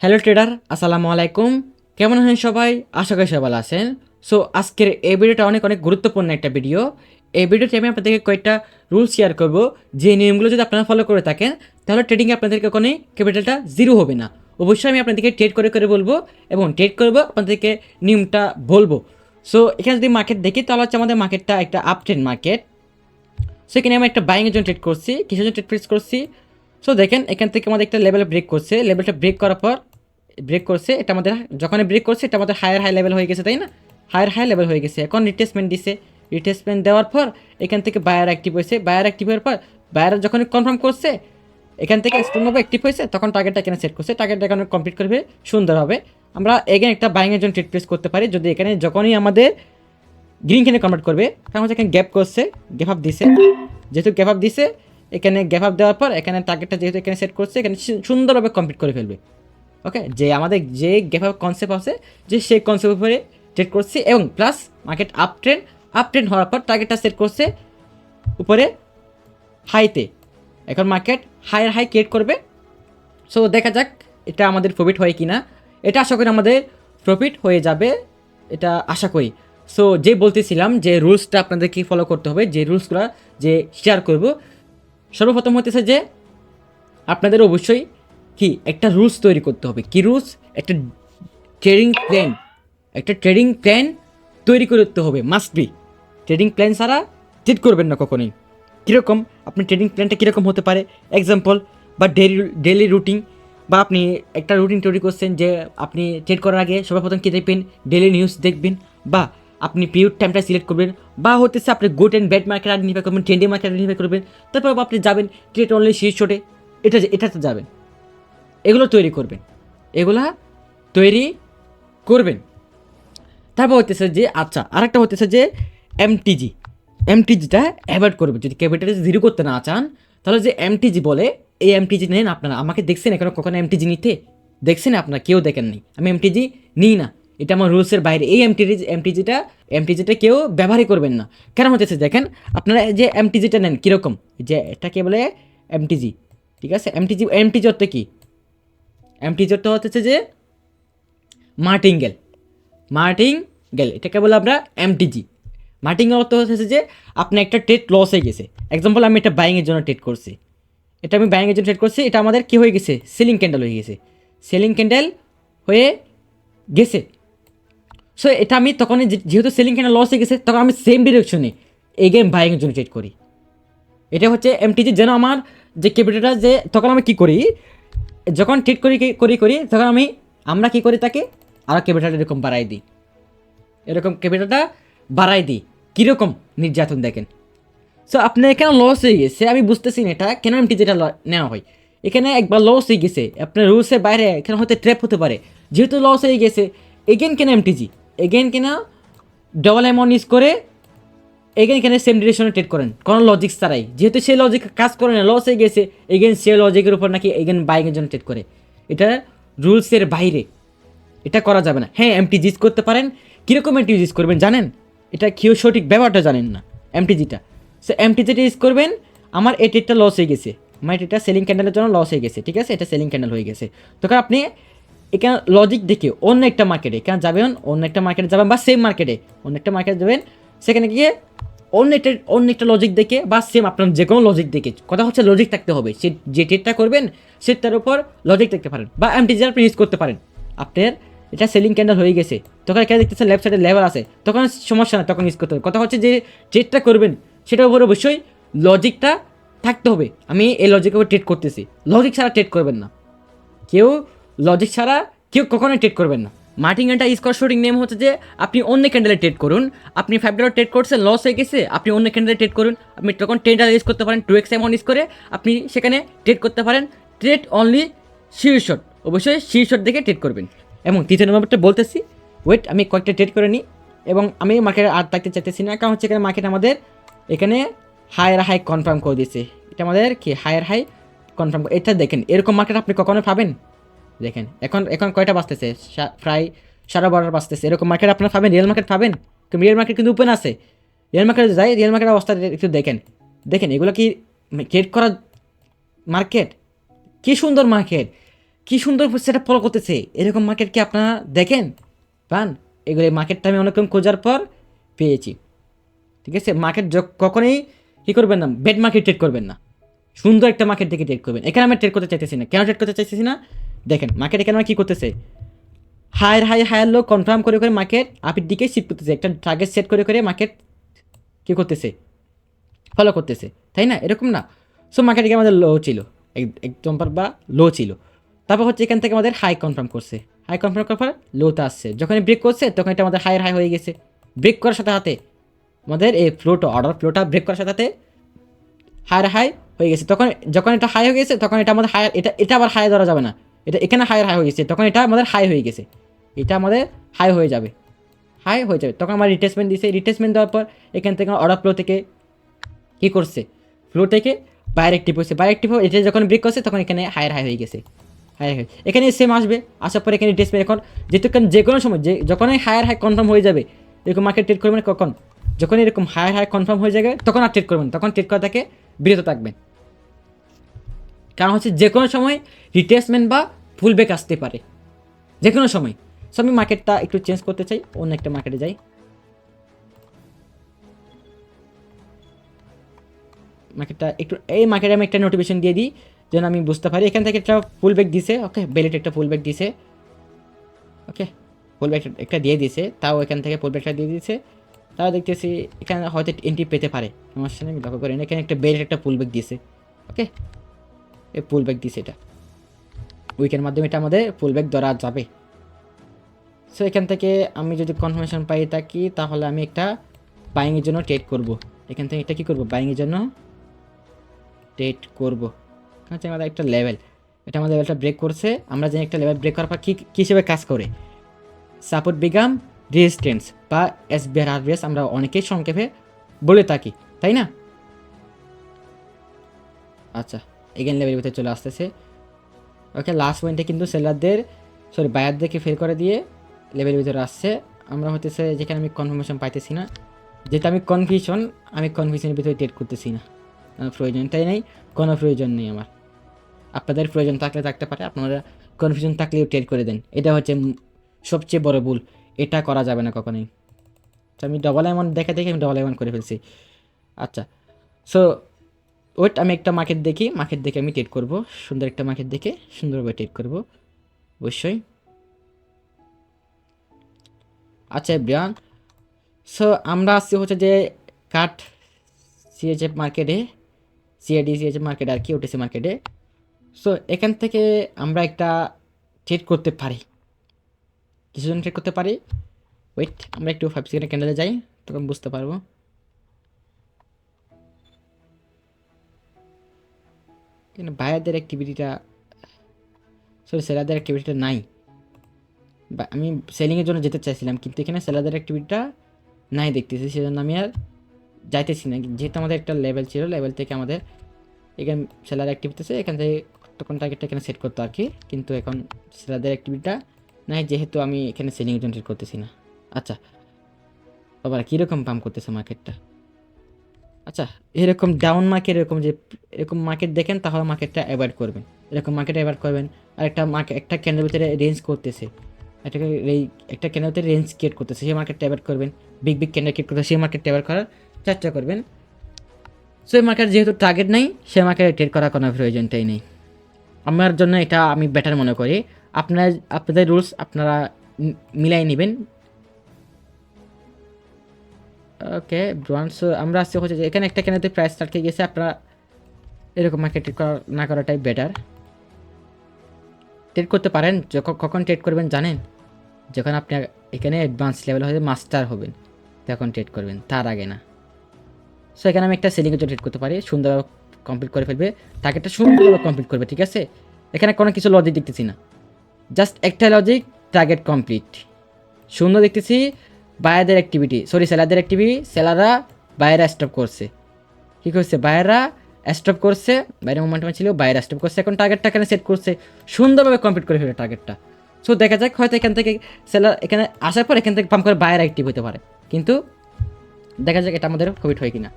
Hello tedder, আসসালামু আলাইকুম। কেমন আছেন সবাই? আশা করি সবাই ভালো আছেন। সো আজকের এই ভিডিওটা অনেক অনেক গুরুত্বপূর্ণ একটা ভিডিও। এই ভিডিওতে আমি আপনাদেরকে কয়েকটা রুল শেয়ার করব, যে নিয়মগুলো যদি আপনারা ফলো করে থাকেন তাহলে ট্রেডিংয়ে আপনাদের কখনোই ক্যাপিটালটা জিরো হবে না। অবশ্যই আমি আপনাদেরকে ট্রেড করে করে বলবো এবং ট্রেড করবো, আপনাদেরকে নিয়মটা বলবো। সো এখানে যদি মার্কেট দেখি তাহলে হচ্ছে আমাদের মার্কেটটা একটা আপ ট্রেন্ড মার্কেট। সো এখানে আমি একটা বাইংয়ের জন্য ট্রেড করছি, কিসের জন্য ট্রেড প্রেস করছি। সো দেখেন এখান থেকে আমাদের একটা লেভেল ব্রেক করছে, লেভেলটা ব্রেক করার পর ব্রেক করছে, এটা আমাদের যখন ব্রেক করছে এটা আমাদের হায়ার হাই লেভেল হয়ে গেছে, তাই না? হায়ার হাই লেভেল হয়ে গেছে। এখন রিটেসমেন্ট দিছে, রিটেসমেন্ট দেওয়ার পর এখান থেকে বায়ার অ্যাক্টিভ হয়েছে, বায়ার অ্যাক্টিভ হওয়ার পর বায়ার যখন কনফার্ম করছে এখান থেকে স্ট্রংভাবে অ্যাক্টিভ হয়েছে, তখন টার্গেটটা এখানে সেট করছে, টার্গেটটা এখানে কমপ্লিট করবে সুন্দর হবে। আমরা এখানে একটা বাইংয়ের জন্য ট্রেড প্লেস করতে পারি যদি এখানে যখনই আমাদের গ্রিন খেনে কনভার্ট করবে, কারণ হচ্ছে এখানে গ্যাপ করছে, গ্যাপ আপ দিছে, যেহেতু গ্যাপ আপ দিছে এখানে গ্যাপ আপ দেওয়ার পর এখানে টার্গেটটা যেহেতু এখানে সেট করছে এখানে সুন্দরভাবে কমপ্লিট করে ফেলবে। ওকে, যে আমাদের যে গ্যাপ আপ কনসেপ্ট আছে যে সেই কনসেপ্ট উপরে ট্রেড করছি, এবং প্লাস মার্কেট আপ ট্রেন্ড হওয়ার পর টার্গেটটা সেট করছে উপরে হাইতে। এখন মার্কেট হায়ার হাই ক্রিয়েট করবে। সো দেখা যাক এটা আমাদের প্রফিট হয় কি না। এটা আশা করি আমাদের প্রফিট হয়ে যাবে, এটা আশা করি। সো যে বলতেছিলাম যে রুলসটা আপনাদেরকে ফলো করতে হবে, যে রুলসগুলো যে শেয়ার করব, সর্বপ্রথম হতেছে যে আপনাদের অবশ্যই কি একটা রুলস তৈরি করতে হবে। কি রুলস? একটা ট্রেডিং প্ল্যান, একটা ট্রেডিং প্ল্যান তৈরি করতে হবে, মাস্ট বি। ট্রেডিং প্ল্যান ছাড়া ট্রেড করবেন না কখনোই। কীরকম আপনি ট্রেডিং প্ল্যানটা কীরকম হতে পারে, এক্সাম্পল বা ডেলি রুটিন, বা আপনি একটা রুটিন তৈরি করছেন যে আপনি ট্রেড করার আগে সর্বপ্রথম কী দেখবেন, ডেলি নিউজ দেখবেন, বা আপনি পিরিয়ড টাইমটা সিলেক্ট করবেন, বা হতেছে আপনি good and bad market identify করবেন, ট্রেন্ডিং মার্কেট আইডেন্টিফাই করবেন, তারপর আপনি যাবেন ট্রেড অনলি শীর্ষে, এটাতে যাবেন, এগুলো তৈরি করবেন, এগুলা তৈরি করবেন। তারপর হতেছে যে আচ্ছা, আরেকটা হতেছে যে এমটিজি, এমটিজিটা অ্যাভয়েড করবে। যদি ক্যাপিটাল জিরো করতে না চান তাহলে যে এমটিজি বলে, এই এমটিজি নেন আপনারা। আমাকে দেখছেন এখানে কখনো এমটিজি নিতে? দেখছেন আপনারা? কেউ দেখেননি। আমি এমটিজি নিই না, এটা আমার রুলসের বাইরে। এই এমটিজিটা কেউ ব্যবহারই করবেন না। কেন হতেছে দেখেন, আপনারা যে এমটিজিটা নেন কীরকম, যে এটাকে বলে এমটিজি, ঠিক আছে? এমটিজি অর্থ কী? এমটিজি অর্থ হতেছে যে মার্টিঙ্গেল, মার্টিঙ্গেল, এটাকে বলে আমরা এমটিজি। মার্টিঙ্গেল অর্থ হচ্ছে যে আপনার একটা ট্রেড লস হয়ে গেছে। এক্সাম্পল আমি এটা বাইংয়ের জন্য ট্রেড করছি, এটা আমি বাইংয়ের জন্য ট্রেড করছি, এটা আমাদের কী হয়ে গেছে, সেলিং ক্যান্ডেল হয়ে গেছে, সেলিং ক্যান্ডেল হয়ে গেছে। সো এটা আমি তখন যেহেতু সেলিং ক্যান্ডেল লস হয়ে গেছে, তখন আমি সেম ডিরেকশনে এগেন বাইংয়ের জন্য ট্রেড করি। এটা হচ্ছে এমটিজি। যেন আমার যে ক্যাপিটালটা, যে তখন আমি কী করি, যখন ট্রেড করি তখন আমরা কী করি, তাকে আরও ক্যাপিটালটা এরকম বাড়াই দিই, এরকম ক্যাপিটালটা বাড়াই দিই। কীরকম নির্যাতন দেখেন। সো আপনার এখানে লস হয়ে গেছে, আমি বুঝতেছি না এটা কেন এমটিজিটা নেওয়া হয়। এখানে একবার লস হয়ে গেছে, আপনার রুলসের বাইরে এখানে হয়তো ট্র্যাপ হতে পারে। যেহেতু লস হয়ে গেছে, এগেন কেন এমটিজি, এগেন কেন ডবল অ্যামাউন্ট ইউজ করে এগেন এখানে সেম ডিরেকশনে ট্রেড করেন কোনো লজিক ছাড়াই। যেহেতু সে লজিক কাজ করে না, লস হয়ে গেছে, এগেন সে লজিকের উপর নাকি এগেন বাইংয়ের জন্য ট্রেড করে। এটা রুলসের বাইরে, এটা করা যাবে না। হ্যাঁ, এমটিজি ইউজ করতে পারেন। কীরকম এমটিজি ইউজ করবেন জানেন? এটা কেউ সঠিক ব্যবহারটা জানেন না এমটিজিটা। সো এমটিজিটা ইউজ করবেন, আমার এই ট্রেডটা লস হয়ে গেছে, আমার এটা সেলিং ক্যান্ডেলের জন্য লস হয়ে গেছে, ঠিক আছে? এটা সেলিং ক্যান্ডেল হয়ে গেছে, তখন আপনি এখানে লজিক দেখে অন্য একটা মার্কেটে এখানে যাবেন, অন্য একটা মার্কেটে যাবেন, বা সেম মার্কেটে অন্য একটা মার্কেটে যাবেন, সেখানে গিয়ে অন্য একটা লজিক দেখে, বা সেম আপনার যে কোনো লজিক দেখে, কথা হচ্ছে লজিক থাকতে হবে। সে যে ট্রেডটা করবেন সেটার উপর লজিক দেখতে পারেন, বা এমটিজি আপনি ইউজ করতে পারেন। আপনার এটা সেলিং ক্যান্ডেল হয়ে গেছে, তখন এখানে দেখতেছে লেফট সাইডে লেভেল আছে, তখন সমস্যা না, তখন ইউজ করতে হবে। কথা হচ্ছে যে ট্রেডটা করবেন সেটার উপর অবশ্যই লজিকটা থাকতে হবে। আমি এই লজিকের উপর ট্রেড করতেছি, লজিক ছাড়া ট্রেড করবেন না কেউ, লজিক ছাড়া কেউ কখনোই ট্রেড করবেন না। মার্টিঙ্গেলটা ইউজ করার সঠিক নেম হচ্ছে যে আপনি অন্য ক্যান্ডেলে ট্রেড করুন। আপনি $5 ট্রেড করছেন, লস হয়ে গেছে, আপনি অন্য ক্যান্ডেলে ট্রেড করুন। আপনি তখন $10 ইউজ করতে পারেন, 2x অ্যামাউন্ট ইউজ করে আপনি সেখানে ট্রেড করতে পারেন। ট্রেড অনলি শীর্ষট, অবশ্যই শীর্ষট দেখে ট্রেড করবেন। এবং তৃতীয় নম্বরটা বলতেছি, ওয়েট, আমি কয়েকটা ট্রেড করে নিই, এবং আমি মার্কেটে আর থাকতে চাইতেছি না, কারণ হচ্ছে এখানে মার্কেট আমাদের এখানে হায়ার হাই কনফার্ম করে দিয়েছে। এটা আমাদের কি হায়ার হাই কনফার্ম, এটা দেখেন এরকম মার্কেট আপনি কখনো পাবেন? দেখেন এখন এখন কয়টা বাজতেছে, প্রায় 12:30 বাজতেছে। এরকম মার্কেট আপনারা পাবেন, রিয়েল মার্কেট পাবেন? কিন্তু রিয়েল মার্কেট কিন্তু ওপেন আছে। রিয়েল মার্কেটে যাই, রিয়েল মার্কেটের অবস্থা একটু দেখেন, দেখেন এগুলো কি ট্রেড করা মার্কেট? কী সুন্দর মার্কেট, কি সুন্দর সেটা ফলো করতেছে। এরকম মার্কেট কি আপনারা দেখেন পান? এগুলো মার্কেটটা আমি অনেকক্ষণ খোঁজার পর পেয়েছি। ঠিক আছে, মার্কেট কখনোই কী করবেন না, বেড মার্কেট ট্রেড করবেন না, সুন্দর একটা মার্কেট দেখে ট্রেড করবেন। এখানে আমি ট্রেড করতে চাইতেছি না। কেন ট্রেড করতে চাইতেছি না? দেখেন মার্কেট এখানে আমার কী করতেছে, হায়ার লো কনফার্ম করে মার্কেট আপের দিকে শিফট করতেছে, একটা টার্গেট সেট করে মার্কেট কী করতেছে, ফলো করতেছে, তাই না? এরকম না। সো মার্কেট এখানে আমাদের লো ছিল, একদম বা লো ছিল, তারপর হচ্ছে এখান থেকে আমাদের হাই কনফার্ম করছে, হাই কনফার্ম করার পর লোতে আসছে, যখন ব্রেক করছে তখন এটা আমাদের হায়ার হাই হয়ে গেছে। ব্রেক করার সাথে সাথে আমাদের এই অর্ডার ফ্লোটা ব্রেক করার সাথে সাথে হায়ার হাই হয়ে গেছে। তখন যখন এটা হাই হয়ে গেছে তখন এটা আমাদের হায়ার, এটা আবার হাই ধরা যাবে না, এটা এখানে হায়ার হাই হয়ে গেছে, তখন এটা আমাদের হাই হয়ে গেছে, এটা আমাদের হাই হয়ে যাবে, হাই হয়ে যাবে। তখন আমার রিট্রেসমেন্ট দিয়েছে, রিট্রেসমেন্ট দেওয়ার পর এখান থেকে অর্ডার ফ্লো থেকে কী করছে, ফ্লো থেকে বাইরে অ্যাক্টিভ হয়েছে, বাইরে অ্যাক্টিভ হয়ে এটা যখন ব্রেক করছে তখন এখানে হায়ার হাই হয়ে গেছে, হায়ার হাই এখানে সেম আসবে, আসার পর এখানে রিট্রেসমেন্ট। এখন যেহেতু যে কোনো সময় যখনই হায়ার হাই কনফার্ম হয়ে যাবে, এরকম মার্কেট ট্রেড করবেন কখন, যখন এরকম হায়ার হাই কনফার্ম হয়ে যাবে তখন আর ট্রেড করবেন, তখন ট্রেড করা থেকে বিরত থাকবেন। কারণ হচ্ছে যে কোনো সময় রিট্রেসমেন্ট বা ফুল ব্যাক আসতে পারে, যে কোনো সময়। সো আমি মার্কেটটা একটু চেঞ্জ করতে চাই, অন্য একটা মার্কেটে যাই। মার্কেটটা একটু, এই মার্কেটে আমি একটা নোটিফিকেশন দিয়ে দিই যেন আমি বুঝতে পারি। এখান থেকে একটা ফুল ব্যাক দিছে, ওকে, বেলেট একটা ফুল ব্যাক দিছে, ওকে, ফুল ব্যাক একটা দিয়ে দিছে, তাও এখান থেকে ফুল ব্যাকটা দিয়ে দিয়েছে, তাও দেখতেছি এখানে হয়তো এন্ট্রি পেতে পারে, আমার সামনে আমি লক্ষ্য করি না। এখানে একটা বেলেট একটা ফুল ব্যাক দিছে, ওকে, এই ফুল ব্যাক দিছে, এটা উইকের মাধ্যমে এটা আমাদের ফুল ব্যাক ধরা যাবে। সো এখান থেকে আমি যদি কনফার্মেশন পাই থাকি তাহলে আমি একটা বাইংয়ের জন্য ট্রেড করব। এখান থেকে এটা কী করবো, বাইংয়ের জন্য ট্রেড করবো। হচ্ছে আমাদের একটা লেভেল, এটা আমাদের লেভেলটা ব্রেক করছে। আমরা জানি একটা লেভেল ব্রেক করার পর কী হিসেবে কাজ করে, সাপোর্ট বিগাম রেজিস্ট্যান্স বা SBR আমরা অনেকেই সংক্ষেপে বলে থাকি, তাই না? আচ্ছা, এগেন লেভেলের ভিতরে চলে আসতেছে, ওকে। লাস্ট পয়েন্টে কিন্তু সেলারদের বায়ারদেরকে ফেল করে দিয়ে লেভেলের ভিতরে আসছে। আমরা হতেছে যেখানে আমি কনফার্মেশন পাইতেছি না, যেটা আমি কনফিউশনের ভিতরে ট্রেড করতেছি না, প্রয়োজনটাই নেই, কোনো প্রয়োজন নেই আমার। আপনাদের প্রয়োজন থাকলে থাকতে পারে, আপনারা কনফিউশন থাকলেও ট্রেড করে দেন, এটা হচ্ছে সবচেয়ে বড় ভুল, এটা করা যাবে না কখনোই। তো আমি ডবল অ্যামাউন্ট দেখে আমি ডবল অ্যামাউন্ট করে ফেলছি। আচ্ছা, সো ওয়েট, আমি একটা মার্কেট দেখে আমি ট্রেড করব, সুন্দর একটা মার্কেট দেখে সুন্দরভাবে ট্রেড করব অবশ্যই। আচ্ছা ব্রিয়ান, সো আমরা আসছি হচ্ছে যে কাট সিএচএফ মার্কেটে, সিএচএফ মার্কেটে আর কি, ওটিসি মার্কেটে। সো এখান থেকে আমরা একটা ট্রেড করতে পারি, কিছুজন ট্রেড করতে পারি। ওয়েট, আমরা একটু 5 সেকেন্ডে ক্যান্ডেলে যাই, তখন বুঝতে পারবো। কিন্তু বায়ারদের অ্যাক্টিভিটিটা, সেলারদের অ্যাক্টিভিটিটা নাই। বা আমি সেলিংয়ের জন্য যেতে চাইছিলাম, কিন্তু এখানে সেলারদের অ্যাক্টিভিটিটা নাই দেখতেছি, সেজন্য আমি আর যাইতেছি না। যেহেতু আমাদের একটা লেভেল ছিল, লেভেল থেকে আমাদের এখানে সেলার অ্যাক্টিভিটি আছে, এখান থেকে তখন টার্গেটটা এখানে সেট করতো আর কি, কিন্তু এখন সেলারদের অ্যাক্টিভিটিটা নাই, যেহেতু আমি এখানে সেলিংয়ের জন্য ট্রেড করতেছি না। আচ্ছা, আবার কীরকম পাম্প করতেছে মার্কেটটা। আচ্ছা, এরকম ডাউন মার্কেট, এরকম মার্কেট দেখেন তাহলে মার্কেটটা অ্যাভয়েড করবেন, এরকম মার্কেট অ্যাভয়েড করবেন। আর একটা ক্যান্ডেলের ভিতরে রেঞ্জ করতেছে, একটা ক্যান্ডেলের ভিতরে রেঞ্জ ক্রিয়েট করতেছে, সেই মার্কেটটা অ্যাভয়েড করবেন। বিগ ক্যান্ডেল ক্রিয়েট করতেছে, সেই মার্কেটটা অ্যাভয়েড করার চেষ্টা করবেন। সো এই মার্কেট যেহেতু টার্গেট নেই, সে মার্কেটে ট্রেড করার কোনো প্রয়োজনটাই নেই। আমার জন্য এটা আমি বেটার মনে করি। আপনাদের রুলস আপনারা মিলাই নেবেন। ওকে ব্রোয়ান্স, আমরা আসছে হচ্ছে যে এখানে একটা কেনাতে প্রাইস স্টার্ট হয়ে গেছে, আপনারা এরকম মার্কেট ট্রেড না করাটাই বেটার। ট্রেড করতে পারেন কখন ট্রেড করবেন জানেন, যখন আপনি এখানে অ্যাডভান্স লেভেল হয়ে মাস্টার হবেন তখন ট্রেড করবেন, তার আগে না। সো এখানে আমি একটা সেলিংয়ের জন্য ট্রেড করতে পারি, সুন্দরভাবে কমপ্লিট করে ফেলবে, টার্গেটটা সুন্দরভাবে কমপ্লিট করবে, ঠিক আছে। এখানে কোনো কিছু লজিক দেখতেছি না, জাস্ট একটা লজিক, টার্গেট কমপ্লিট, সুন্দর দেখতেছি। বায়ারদের অ্যাক্টিভিটি, সেলারদের অ্যাক্টিভিটি, সেলাররা বাইরে স্টপ করছে, কী করছে, বাইরেরা স্টপ করছে, বাইরে মোমেন্টামে ছিল, বাইরে স্টপ করছে, এখন টার্গেটটা এখানে সেট করছে, সুন্দরভাবে কমপ্লিট করে ফেলে টার্গেটটা। সো দেখা যাক, হয়তো এখান থেকে সেলার এখানে আসার পর এখান থেকে পাম্প করে বাইরে অ্যাক্টিভ হতে পারে, কিন্তু দেখা যাক এটা আমাদের কমিট হয় কিনা।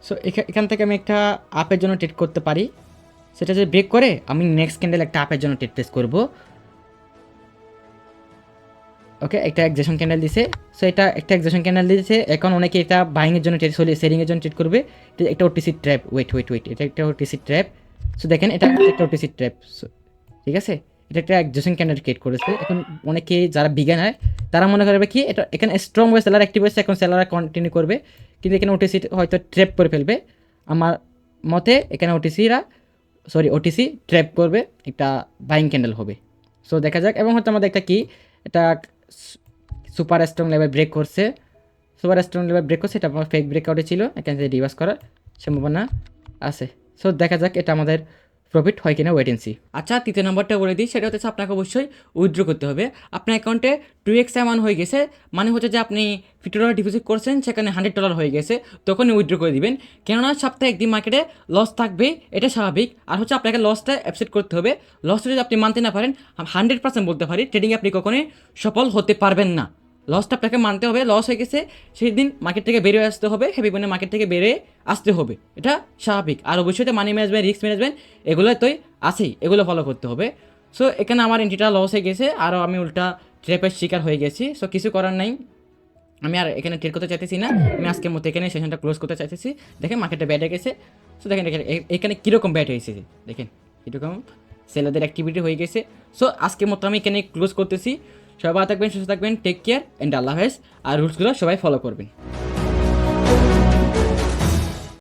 সো এখান থেকে আমি একটা আপের জন্য ট্রেড করতে পারি, সেটা যদি ব্রেক করে আমি নেক্সট ক্যান্ডেল একটা আপের জন্য ট্রেড প্লেস করবো। ওকে, একটা এক্সেশন ক্যান্ডেল দিছে। সো এটা একটা এক্সেশন ক্যান্ডেল দিয়েছে, এখন অনেকে এটা বাইংয়ের জন্য ট্রেড সেলিংয়ের জন্য ট্রেড করবে। এটা একটা ওটিসি ট্র্যাপ, ওয়েট, এটা একটা ওটিসি ট্র্যাপ। সো দেখেন এটা একটা ওটিসি ট্র্যাপ, ঠিক আছে। এটা একটা এক্সেশন ক্যান্ডেল ক্রিয়েট করেছে। এখন অনেকে যারা বিজ্ঞানার তারা মনে করবে কি এটা এখানে স্ট্রং ওয়ে সেলার অ্যাক্টিভ হয়েছে, এখন সেলাররা কন্টিনিউ করবে, কিন্তু এখানে ওটিসি হয়তো ট্র্যাপ করে ফেলবে। আমার মতে এখানে ওটিসি ট্র্যাপ করবে, একটা বাইং ক্যান্ডেল হবে। সো দেখা যাক। এবং হয়তো আমাদের একটা কি এটা সুপার স্ট্রং লেভেল ব্রেক করছে, এটা আমার ফেক ব্রেকআউটে ছিল, এখান থেকে রিভার্স করার সম্ভাবনা আছে। সো দেখা যাক এটা আমাদের প্রফিট হয় কিনা, ওয়েট এন্ড সি। আচ্ছা, তৃতীয় নম্বরটা বলে দিই, সেটা হচ্ছে আপনাকে অবশ্যই উইথড্র করতে হবে। আপনার অ্যাকাউন্টে 2x অ্যামাউন্ট হয়ে গেছে, মানে হচ্ছে যে আপনি $50 ডিপোজিট করছেন, সেখানে $100 হয়ে গেছে, তখনই উইথড্র করে দিবেন। কেননা সপ্তাহে একদিন মার্কেটে লস থাকবে, এটা স্বাভাবিক। আর হচ্ছে আপনাকে লসটা অ্যাপসেট করতে হবে। লসটা যদি আপনি মানতে না পারেন, 100% বলতে পারি ট্রেডিংয়ে আপনি কখনোই সফল হতে পারবেন না। লসটা আপনাকে মানতে হবে, লস হয়ে গেছে সেই দিন মার্কেট থেকে বেরিয়ে আসতে হবে, হ্যাপি মনে মার্কেট থেকে বেরিয়ে আসতে হবে, এটা স্বাভাবিক। আর অবশ্যই তো মানি ম্যানেজমেন্ট, রিস্ক ম্যানেজমেন্ট এগুলো তোই আছেই, এগুলো ফলো করতে হবে। সো এখানে আমার এন্ট্রিটা লস হয়ে গেছে, আরও আমি উল্টা ট্র্যাপের শিকার হয়ে গেছি। সো কিছু করার নাই, আমি আর এখানে ট্রেড করতে চাইতেছি না। আমি আজকের মতো এখানে সেশনটা ক্লোজ করতে চাইতেছি। দেখেন মার্কেটটা ব্যাট হয়ে গেছে। সো দেখেন এখানে কীরকম ব্যাট হয়েছে, দেখেন কীরকম সেলারদের অ্যাক্টিভিটি হয়ে গেছে। সো আজকের মতো আমি এখানে ক্লোজ করতেছি। সবাই ভালো থাকবেন, সুস্থ থাকবেন, টেক কেয়ার অ্যান্ড আল্লাহ হাফেজ। আর রুলসগুলো সবাই ফলো করবেন।